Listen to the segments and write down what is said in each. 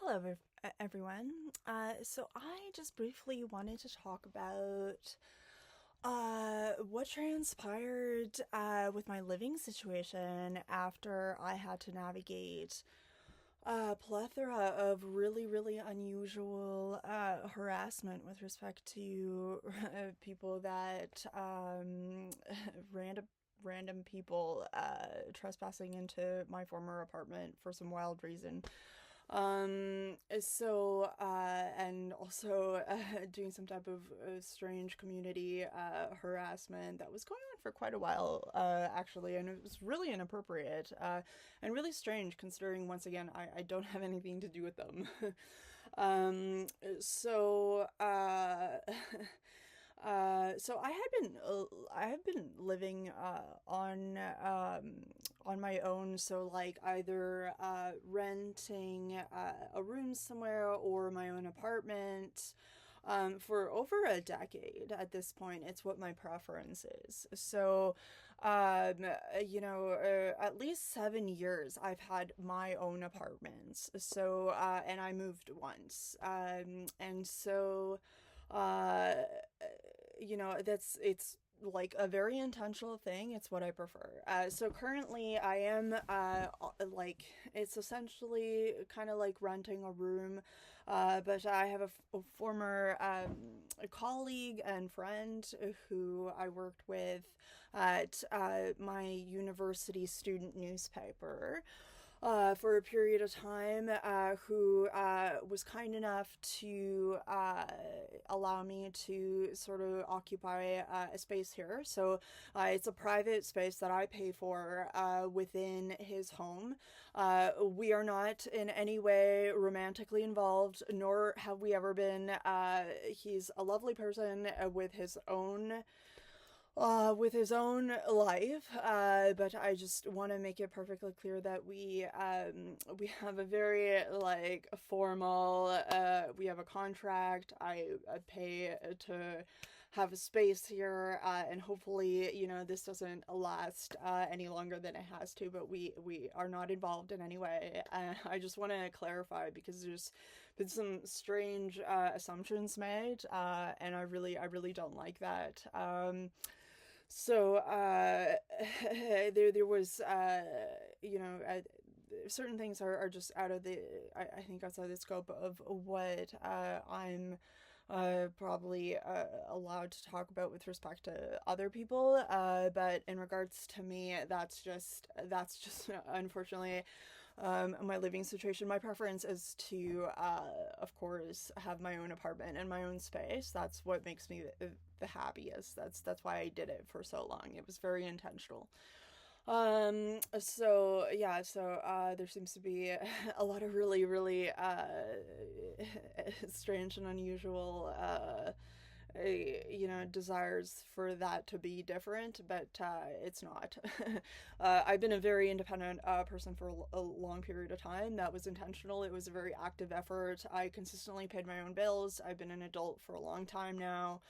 Hello, everyone. So I just briefly wanted to talk about what transpired with my living situation after I had to navigate a plethora of really unusual harassment with respect to people that random people trespassing into my former apartment for some wild reason. And also doing some type of strange community harassment that was going on for quite a while, actually, and it was really inappropriate and really strange considering, once again, I don't have anything to do with them. um, so, uh, so I had been living on my own, so like either renting a room somewhere or my own apartment for over a decade at this point. It's what my preference is. So, at least 7 years I've had my own apartments. So, and I moved once. And so, uh, it's like a very intentional thing. It's what I prefer. So currently I am like it's essentially kind of like renting a room, but I have a former a colleague and friend who I worked with at my university student newspaper for a period of time, who was kind enough to allow me to sort of occupy a space here. So it's a private space that I pay for within his home. We are not in any way romantically involved, nor have we ever been. He's a lovely person with his own life, but I just want to make it perfectly clear that we have a very like formal, we have a contract. I pay to have a space here, and hopefully, this doesn't last any longer than it has to. But we are not involved in any way. I just want to clarify because there's been some strange assumptions made, and I really don't like that. So there was certain things are just out of the I think outside the scope of what I'm probably allowed to talk about with respect to other people. But in regards to me, that's just unfortunately my living situation. My preference is to, of course, have my own apartment and my own space. That's what makes me the happiest. That's why I did it for so long. It was very intentional. So yeah, so there seems to be a lot of really strange and unusual desires for that to be different, but it's not. I've been a very independent person for a long period of time. That was intentional. It was a very active effort. I consistently paid my own bills. I've been an adult for a long time now.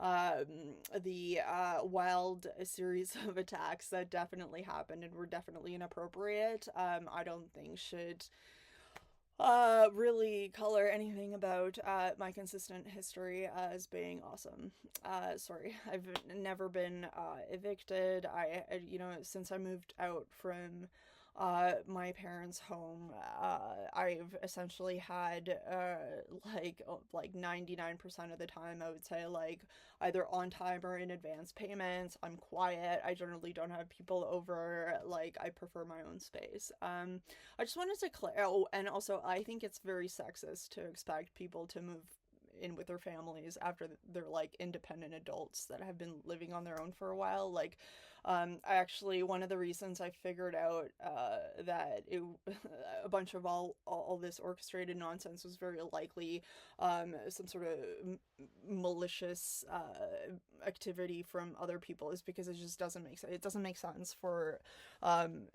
The wild series of attacks that definitely happened and were definitely inappropriate, I don't think should really color anything about my consistent history as being awesome. Sorry, I've never been evicted. Since I moved out from my parents' home, I've essentially had like 99% of the time, I would say, like either on time or in advance payments. I'm quiet. I generally don't have people over. Like, I prefer my own space. I just wanted to oh, and also I think it's very sexist to expect people to move in with their families after they're like independent adults that have been living on their own for a while. Like, I actually, one of the reasons I figured out that a bunch of all this orchestrated nonsense was very likely some sort of malicious activity from other people is because it just doesn't make sense. It doesn't make sense for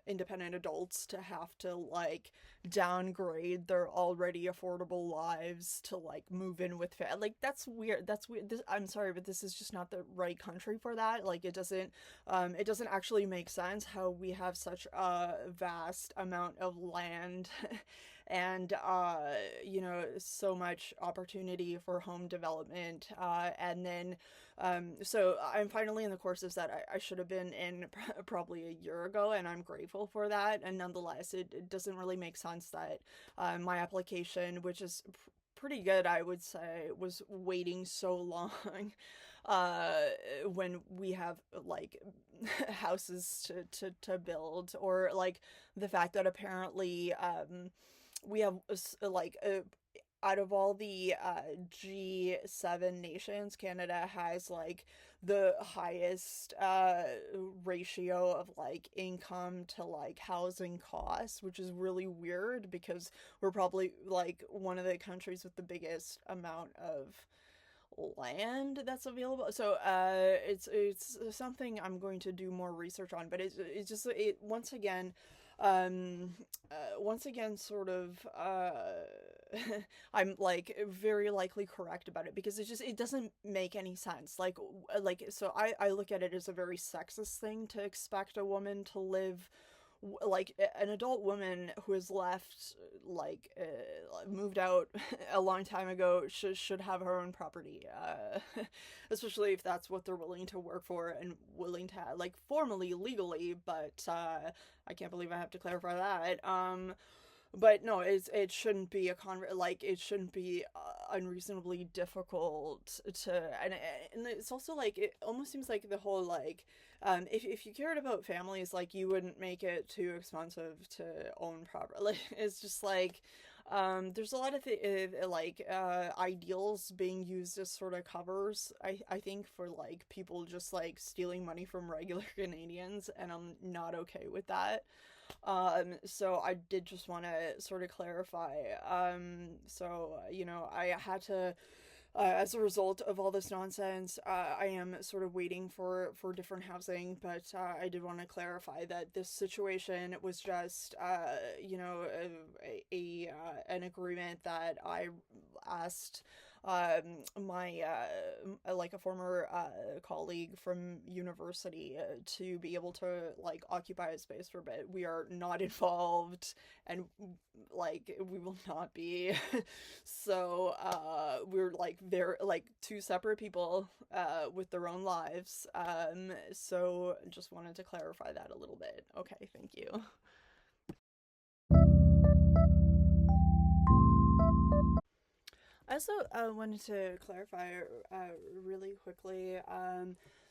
independent adults to have to like downgrade their already affordable lives to like move in with like that's weird. I'm sorry, but this is just not the right country for that. Like, it doesn't it doesn't actually make sense how we have such a vast amount of land and, so much opportunity for home development. And then, so I'm finally in the courses that I should have been in probably a year ago, and I'm grateful for that. And nonetheless, it doesn't really make sense that my application, which is pretty good, I would say, was waiting so long uh when we have like houses to build, or like the fact that apparently we have like out of all the G7 nations, Canada has like the highest ratio of like income to like housing costs, which is really weird because we're probably like one of the countries with the biggest amount of land that's available. So it's something I'm going to do more research on, but it's just it once again sort of I'm like very likely correct about it, because it doesn't make any sense. So I look at it as a very sexist thing to expect a woman to live like an adult woman who has left, like moved out a long time ago, should have her own property, especially if that's what they're willing to work for and willing to have, like, formally, legally. But I can't believe I have to clarify that. But no, it shouldn't be it shouldn't be unreasonably difficult to, and it's also like, it almost seems like the whole like, if you cared about families, like, you wouldn't make it too expensive to own property. Like, it's just like, there's a lot of ideals being used as sort of covers, I think, for like people just like stealing money from regular Canadians, and I'm not okay with that. So I did just want to sort of clarify. I had to, as a result of all this nonsense, I am sort of waiting for different housing, but I did want to clarify that this situation was just, an agreement that I asked my like a former colleague from university to be able to like occupy a space for a bit. We are not involved, and like we will not be. So we're like, they're like two separate people with their own lives. So just wanted to clarify that a little bit. Okay, thank you. I also wanted to clarify really quickly.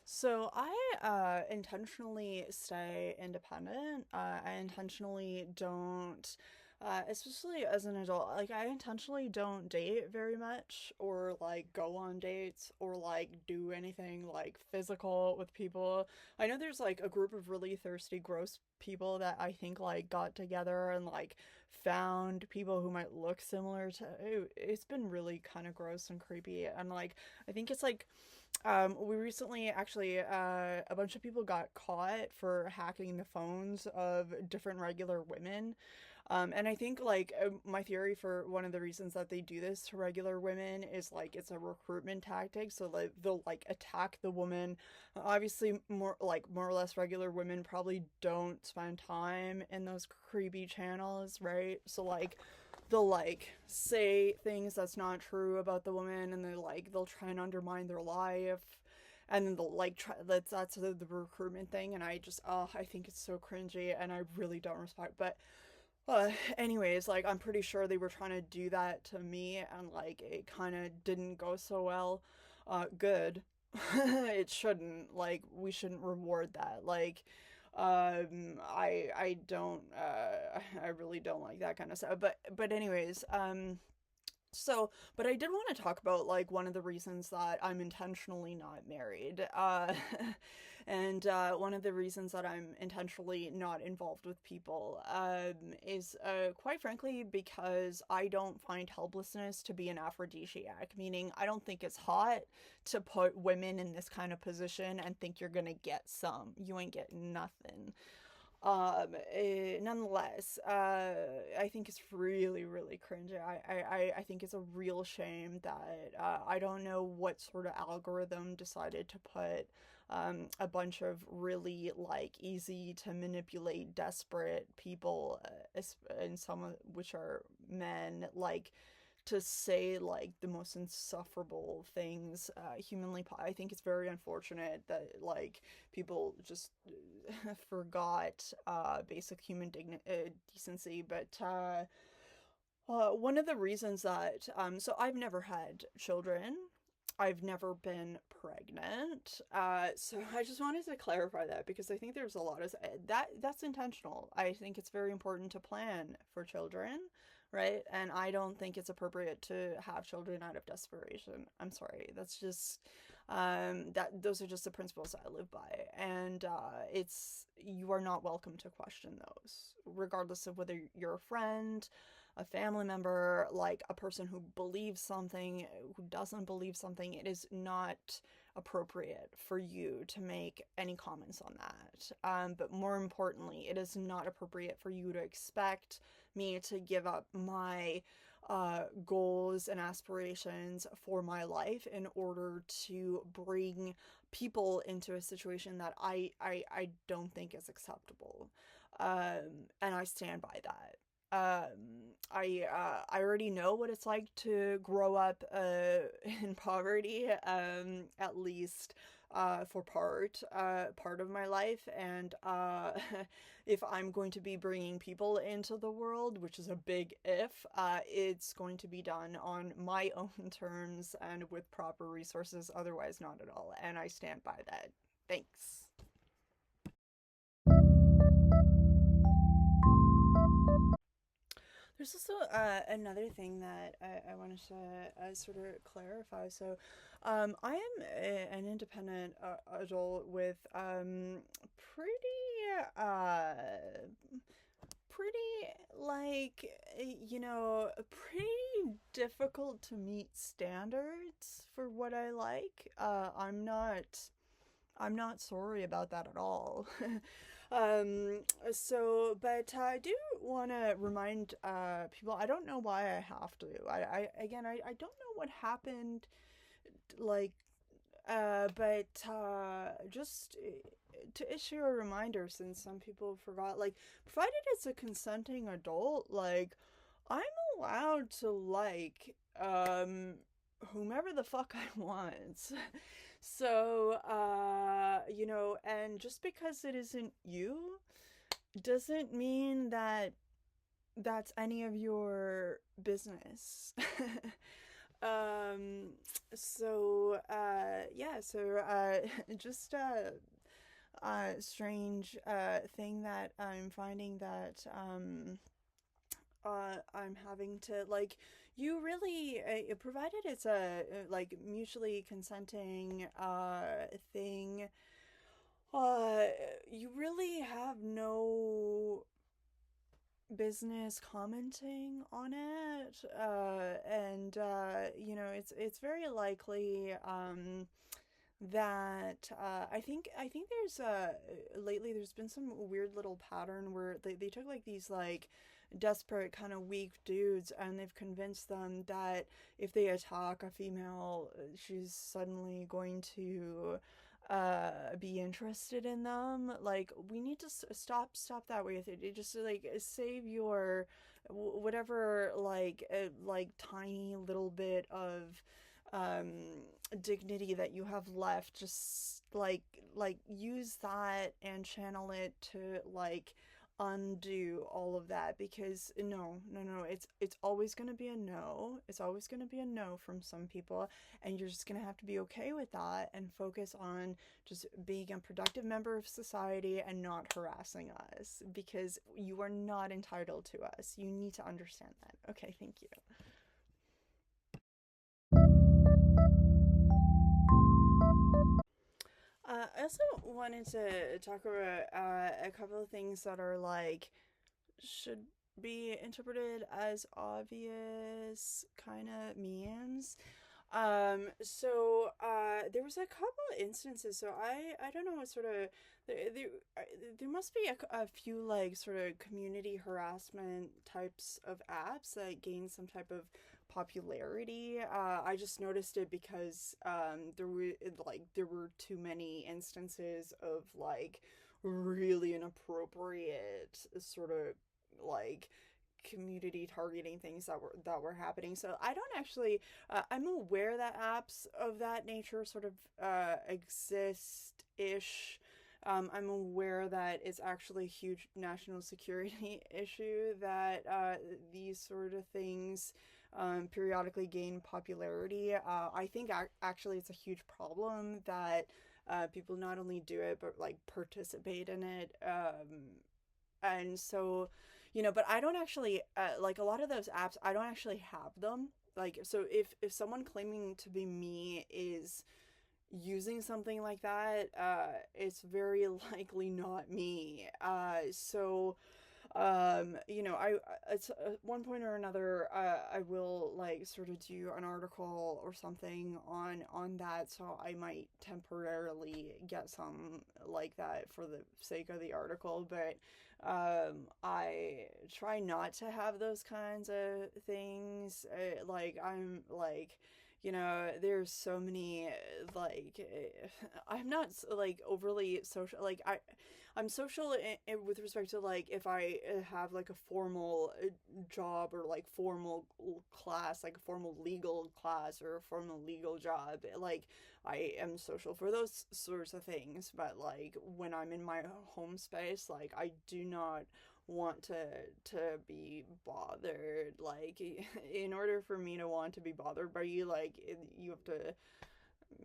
So I intentionally stay independent. I intentionally don't, especially as an adult, like, I intentionally don't date very much, or like go on dates, or like do anything like physical with people. I know there's like a group of really thirsty, gross people that I think like got together and like found people who might look similar to it's been really kind of gross and creepy. And like, I think it's like, we recently actually, a bunch of people got caught for hacking the phones of different regular women. And I think like, my theory for one of the reasons that they do this to regular women is like it's a recruitment tactic. So like they'll like attack the woman. Obviously, more or less regular women probably don't spend time in those creepy channels, right? So like they'll like say things that's not true about the woman, and they'll try and undermine their life, and then they'll like try, that's the recruitment thing. And I just, I think it's so cringy, and I really don't respect. But anyways, like, I'm pretty sure they were trying to do that to me, and like it kind of didn't go so well. Good. It shouldn't, like, we shouldn't reward that. Like, I don't, I really don't like that kind of stuff. But anyways, but I did want to talk about like one of the reasons that I'm intentionally not married. And one of the reasons that I'm intentionally not involved with people is, quite frankly, because I don't find helplessness to be an aphrodisiac, meaning I don't think it's hot to put women in this kind of position and think you're gonna get some. You ain't getting nothing. Nonetheless, I think it's really, really cringy. I think it's a real shame that I don't know what sort of algorithm decided to put a bunch of really like easy to manipulate, desperate people, and some of which are men, like to say like the most insufferable things humanly. I think it's very unfortunate that like people just forgot basic human decency. But one of the reasons that so I've never had children. I've never been pregnant. So I just wanted to clarify that, because I think there's a lot of that's intentional. I think it's very important to plan for children, right? And I don't think it's appropriate to have children out of desperation. I'm sorry. That's just those are just the principles I live by. And it's you are not welcome to question those, regardless of whether you're a friend, a family member, like a person who believes something, who doesn't believe something. It is not appropriate for you to make any comments on that. But more importantly, it is not appropriate for you to expect me to give up my goals and aspirations for my life in order to bring people into a situation that I don't think is acceptable. And I stand by that. I already know what it's like to grow up in poverty, at least for part of my life. And if I'm going to be bringing people into the world, which is a big if, it's going to be done on my own terms and with proper resources, otherwise not at all. And I stand by that. Thanks. There's also another thing that I wanted to sort of clarify. So, I am an independent adult with uh, pretty like pretty difficult to meet standards for what I like. I'm not sorry about that at all. But I do want to remind people, I don't know why I have to. I don't know what happened, like, but just to issue a reminder, since some people forgot, like, provided it's a consenting adult, like, I'm allowed to like, whomever the fuck I want. So, and just because it isn't you doesn't mean that that's any of your business. um, just a strange thing that I'm finding that I'm having to like you really provided it's a like mutually consenting thing, uh you really have no business commenting on it, and it's very likely that I think there's lately there's been some weird little pattern where they took like these like desperate kind of weak dudes, and they've convinced them that if they attack a female, she's suddenly going to be interested in them. Like, we need to stop that way with it. It just like save your whatever like tiny little bit of um dignity that you have left. Just like use that and channel it to like undo all of that, because no, it's always going to be a no. It's always going to be a no from some people, and you're just going to have to be okay with that and focus on just being a productive member of society and not harassing us, because you are not entitled to us. You need to understand that. Okay, thank you. I also wanted to talk about a couple of things that are like should be interpreted as obvious kind of memes. There was a couple of instances. So I don't know what sort of there must be a few like sort of community harassment types of apps that gain some type of popularity. I just noticed it because there were too many instances of like really inappropriate sort of like community targeting things that were happening. So I don't actually I'm aware that apps of that nature sort of exist ish. I'm aware that it's actually a huge national security issue that these sort of things periodically gain popularity. I think actually it's a huge problem that people not only do it but like participate in it. And so, but I don't actually like a lot of those apps. I don't actually have them. Like, so if someone claiming to be me is using something like that, it's very likely not me. I it's at one point or another, I will like sort of do an article or something on that, so I might temporarily get some like that for the sake of the article, but I try not to have those kinds of things. Like I'm like there's so many like I'm not like overly social. Like I'm social with respect to like if I have like a formal job or like formal class, like a formal legal class or a formal legal job. Like I am social for those sorts of things, but like when I'm in my home space, like I do not want to be bothered. Like in order for me to want to be bothered by you, like you have to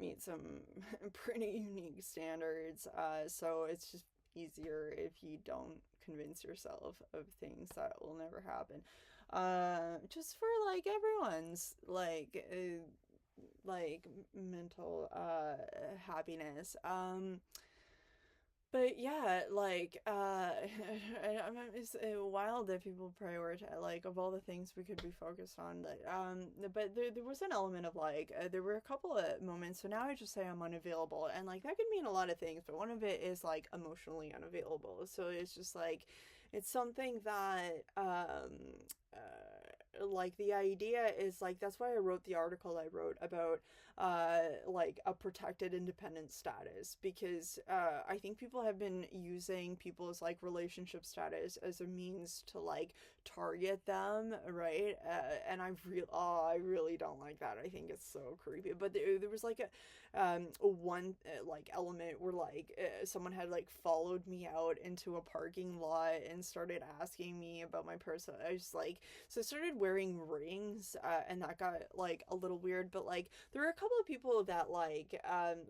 meet some pretty unique standards. So it's just easier if you don't convince yourself of things that will never happen. Just for like everyone's like mental happiness. But yeah, like, it's wild that people prioritize, like, of all the things we could be focused on, like, but there was an element of, like, there were a couple of moments, so now I just say I'm unavailable, and, like, that could mean a lot of things, but one of it is, like, emotionally unavailable, so it's just, like, it's something that, like, the idea is, like, that's why I wrote the article I wrote about like a protected independent status, because I think people have been using people's like relationship status as a means to like target them, right? And I really don't like that. I think it's so creepy. But there was like a one like element where like someone had like followed me out into a parking lot and started asking me about my person. I was like, so I started wearing rings, and that got like a little weird. But like there were a couple of people that like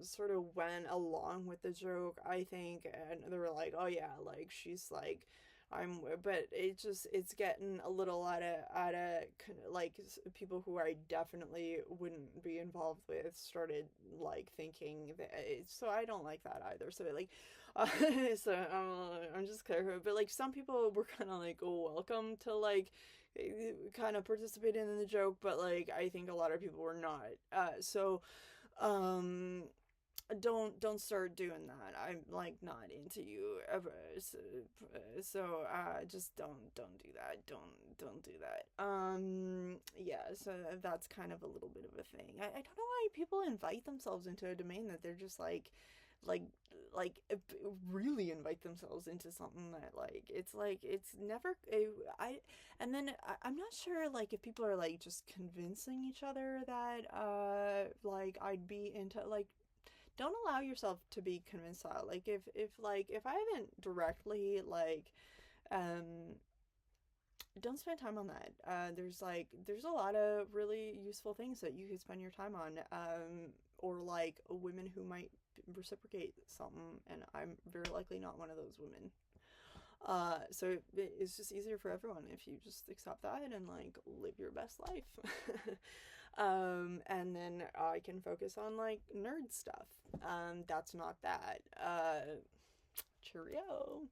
sort of went along with the joke, I think, and they were like, oh yeah, like she's like but it's getting a little out of like people who I definitely wouldn't be involved with started like thinking that, so I don't like that either. So like so I'm just clear, but like some people were kind of like, oh, welcome to like kind of participating in the joke, but like I think a lot of people were not. Um don't start doing that. I'm like not into you ever. So just don't do that. Don't do that. Yeah, so that's kind of a little bit of a thing. I don't know why people invite themselves into a domain that they're just like really invite themselves into something that like it's never I and then I'm not sure like if people are like just convincing each other that like I'd be into like, don't allow yourself to be convinced out. Like if I haven't directly like um don't spend time on that. There's a lot of really useful things that you could spend your time on, or like women who might reciprocate something, and I'm very likely not one of those women. So it's just easier for everyone if you just accept that and like live your best life. And then I can focus on like nerd stuff. That's not that. Cheerio.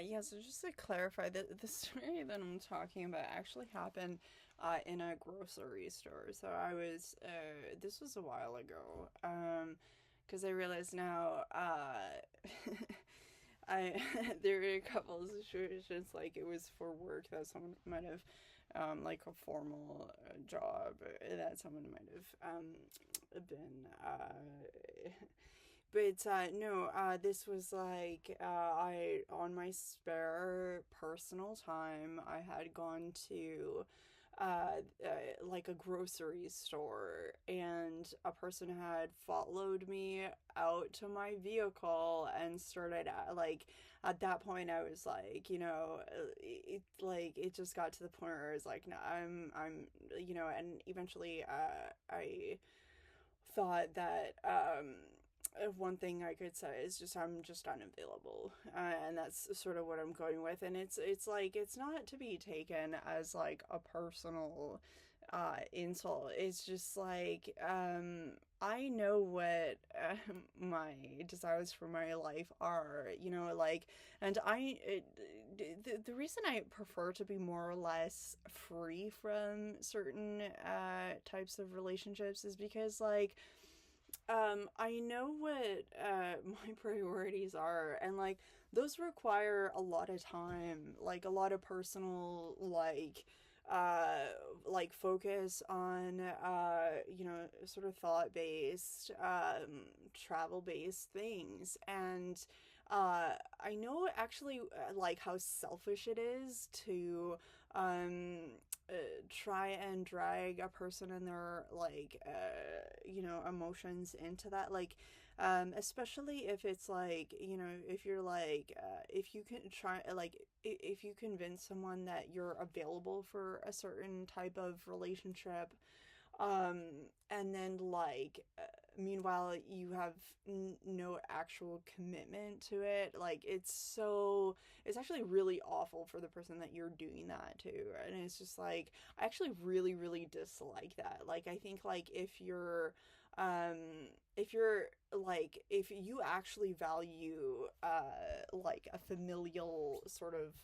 Yeah, so just to clarify, the story that I'm talking about actually happened in a grocery store. So this was a while ago, because I realize now, I there were a couple of situations like it was for work that someone might have like a formal job that someone might have been but no, this was like I on my spare personal time I had gone to like a grocery store, and a person had followed me out to my vehicle and started like at that point I was like, it just got to the point where I was like, no, I'm and eventually I thought that one thing I could say is just I'm just unavailable, and that's sort of what I'm going with. And it's like it's not to be taken as like a personal insult. It's just like I know what my desires for my life are, like, and the reason I prefer to be more or less free from certain types of relationships is because like I know what my priorities are, and like those require a lot of time, like a lot of personal, uh, focus on, sort of thought based, travel based things, and I know actually like how selfish it is to uh, try and drag a person and their emotions into that, like especially if it's like, if you're like if you can try like if you convince someone that you're available for a certain type of relationship, um and then meanwhile you have no actual commitment to it, like it's actually really awful for the person that you're doing that to. And it's just like I actually really really dislike that. Like I think like um if you actually value like a familial sort of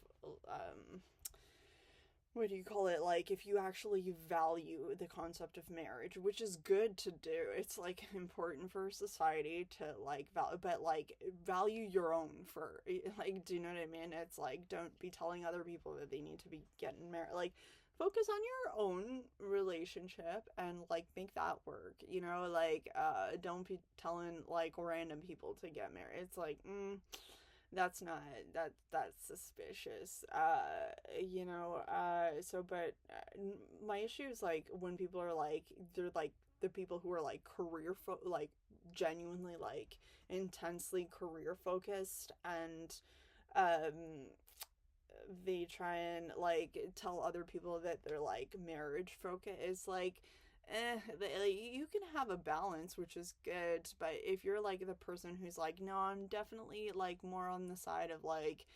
what do you call it, like if you actually value the concept of marriage, which is good to do, it's like important for society to like value, but like value your own for like, do you know what I mean? It's like don't be telling other people that they need to be getting married, like focus on your own relationship and like make that work, like don't be telling like random people to get married. It's like that's not that's suspicious, so but my issue is like when people are like they're like the people who are like like genuinely like intensely career focused, and um they try and like tell other people that they're like marriage focused. Is like like, you can have a balance, which is good, but if you're like the person who's like, no, I'm definitely like more on the side of like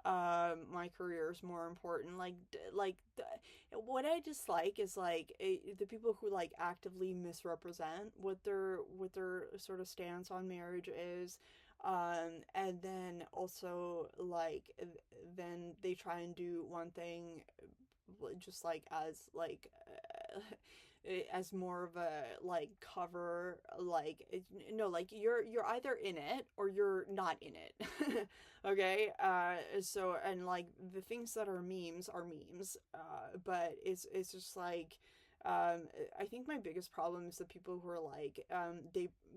my career is more important, what I dislike is like the people who like actively misrepresent what their sort of stance on marriage is, and then also like then they try and do one thing just like as more of a like cover, like no, like you're either in it or you're not in it. Okay, so and like the things that are memes, but it's just like I think my biggest problem is the people who are like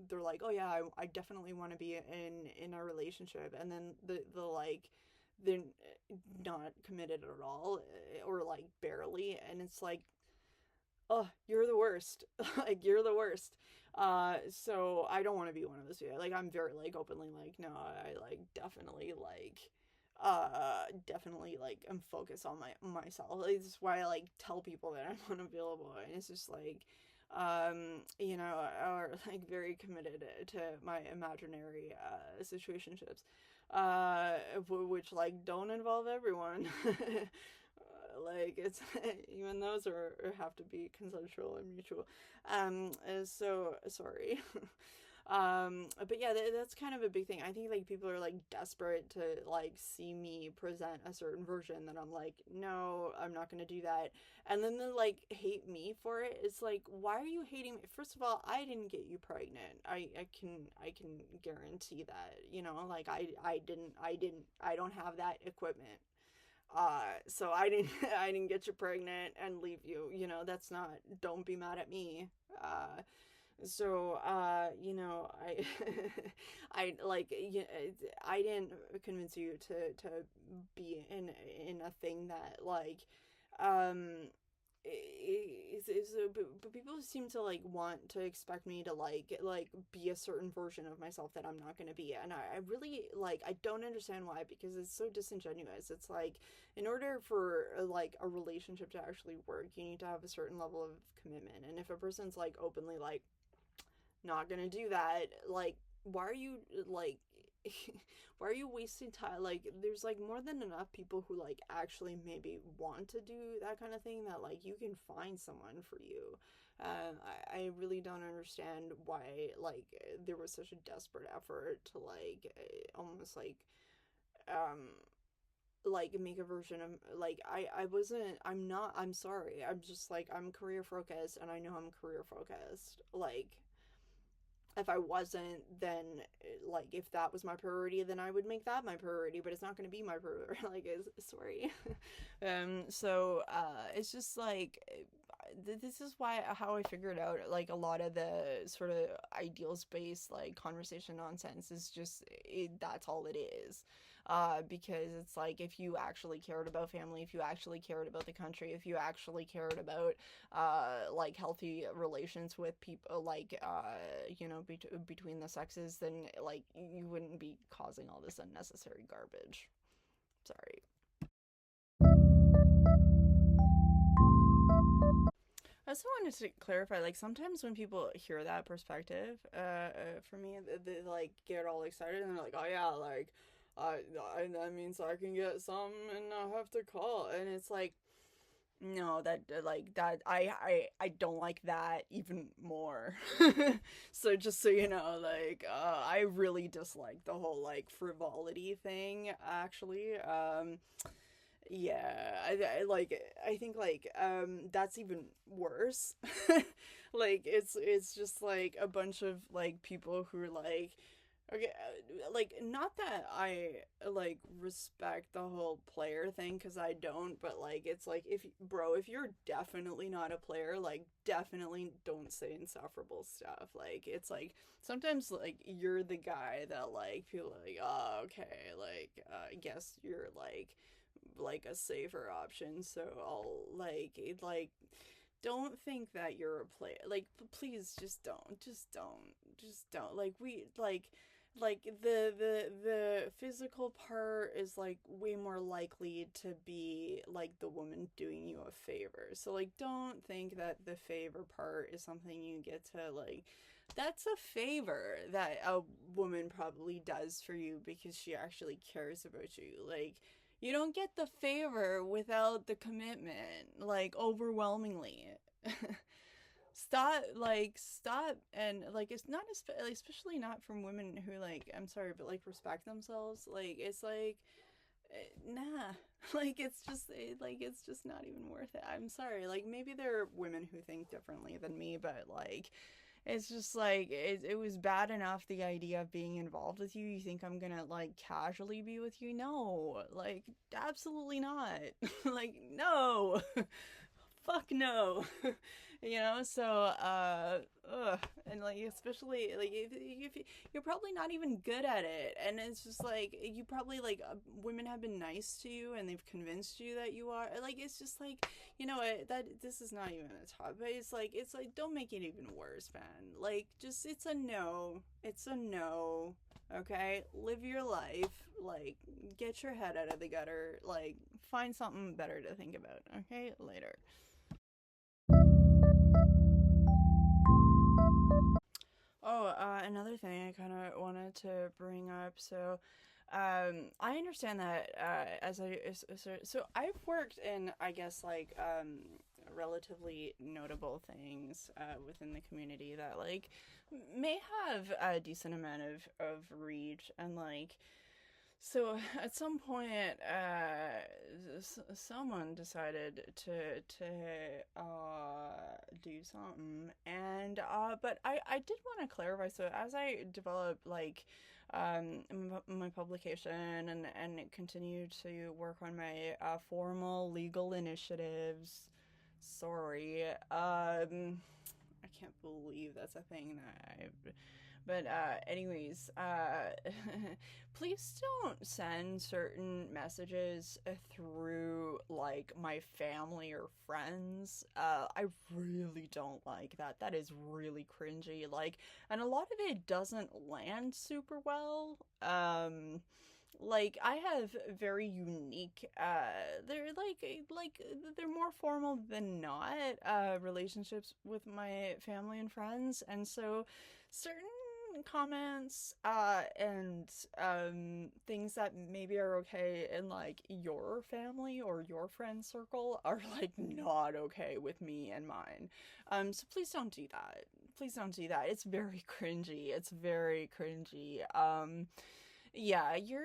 they're like, oh yeah, I definitely want to be in a relationship, and then the like they're not committed at all, or like barely, and it's like, oh, you're the worst. Like you're the worst. So I don't want to be one of those people. Like I'm very like openly like, no, I like definitely like I'm focused on myself. Like, this is why I like tell people that I'm unavailable, and it's just like or like very committed to my imaginary situationships, which like don't involve everyone. Like it's even those are have to be consensual and mutual. So sorry. But yeah, that's kind of a big thing. I think like people are like desperate to like see me present a certain version that I'm like, no, I'm not gonna do that. And then they like hate me for it. It's like, why are you hating me? First of all, I didn't get you pregnant. I can guarantee that. You know, like I don't have that equipment. So I didn't I didn't get you pregnant and leave you. You know, that's not. Don't be mad at me. You know, I, I didn't convince you to be in a thing that, like, um, but people seem to, like, want to expect me to, like, be a certain version of myself that I'm not gonna be, and I really, like, I don't understand why, because it's so disingenuous. It's like, in order for, like, a relationship to actually work, you need to have a certain level of commitment, and if a person's, like, openly, like, not gonna do that, like, why are you, like, why are you wasting time? Like, there's like more than enough people who like actually maybe want to do that kind of thing, that like you can find someone for you. I really don't understand why like there was such a desperate effort to like almost um like make a version of, like, I wasn't, I'm not, I'm sorry, I'm just like, I'm career focused, and I know I'm career focused. Like, if I wasn't, then like if that was my priority, then I would make that my priority, but it's not going to be my priority. Like, sorry. It's just like, this is why, how I figured out like a lot of the sort of ideals based like conversation nonsense is just that's all it is. Because it's like, if you actually cared about family, if you actually cared about the country, if you actually cared about like healthy relations with people, like you know, between the sexes, then like you wouldn't be causing all this unnecessary garbage. Sorry. I also wanted to clarify, like, sometimes when people hear that perspective, for me, they like get all excited and they're like, oh yeah, like, that means I can get some and not have to call. And it's like, no, that like that I don't like that even more. So just so you know, like, I really dislike the whole like frivolity thing, actually. Yeah, I think like that's even worse. Like, it's just like a bunch of like people who are like, okay, like, not that I like respect the whole player thing, because I don't, but like, it's like, if bro, if you're definitely not a player, like, definitely don't say insufferable stuff. Like, it's like, sometimes like you're the guy that like people are like, oh, okay, like, I guess you're like a safer option, so I'll like, don't think that you're a player. Like, please, just don't. Like, we like the physical part is like way more likely to be like the woman doing you a favor. So like, don't think that the favor part is something you get to like. That's a favor that a woman probably does for you because she actually cares about you. Like, you don't get the favor without the commitment, like, overwhelmingly. Stop, and like, it's not, especially not from women who, like, I'm sorry, but like, respect themselves. Like, it's like, nah. Like, it's just not even worth it. I'm sorry, like, maybe there are women who think differently than me, but like, it's just like, it was bad enough, the idea of being involved with you. You think I'm gonna like casually be with you? No, like, absolutely not. Like, no. Fuck no. You know, so and like, especially like, if you're probably not even good at it, and it's just like, you probably like, women have been nice to you and they've convinced you that you are, like, it's just like, you know, that this is not even a topic, but it's like, don't make it even worse, man. Like, just, it's a no, it's a no. Okay, live your life, like, get your head out of the gutter, like, find something better to think about. Okay, later. Oh, another thing I kind of wanted to bring up. So, I understand that so I've worked in, I guess, like relatively notable things within the community that like may have a decent amount of reach, and like so at some point someone decided to do something, and but I did want to clarify. So as I develop like my publication and continue to work on my formal legal initiatives. Sorry, I can't believe that's a thing that I. But anyways, please don't send certain messages through like my family or friends. I really don't like that. That is really cringy. Like, and a lot of it doesn't land super well. Like I have very unique they're like they're more formal than not relationships with my family and friends, and so certain comments and things that maybe are okay in like your family or your friend circle are like not okay with me and mine. So please don't do that. Please don't do that. It's very cringy. It's very cringy. Yeah, you're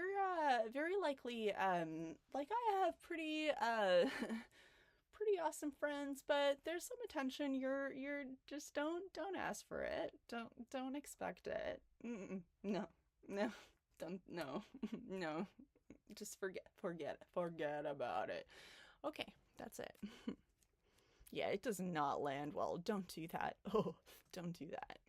very likely like I have pretty pretty awesome friends, but there's some attention you're just don't ask for it. Don't expect it. No. No. Don't no. No. Just forget about it. Okay, that's it. Yeah, it does not land well. Don't do that. Oh, don't do that.